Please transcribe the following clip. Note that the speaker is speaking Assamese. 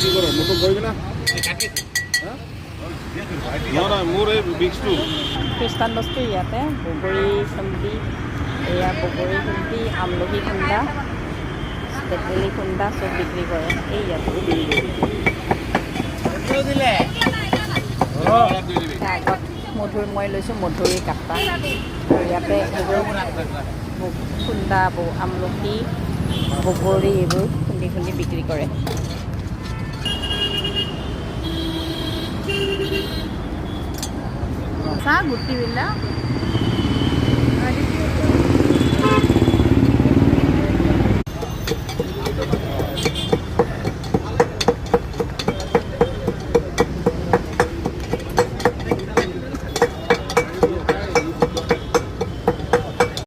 কি কৰ মোৰতো কৰিবি না নহয় মোৰ এই বিক্সটো খ্ৰীষ্টান বস্তু ইয়াতে বগৰী খুন্দি এয়া বগৰী খুন্দি আমলখি খুন্দা তেতেলী খুন্দা চব বিক্ৰী কৰে এই ইয়াতে আগত মধুৰি মই লৈছোঁ মধুৰি কাটা আৰু ইয়াতে এইবোৰ খুন্দা আমলখি বগৰী এইবোৰ খুন্দি খুন্দি বিক্ৰী কৰে চাহ গুটিবিলাক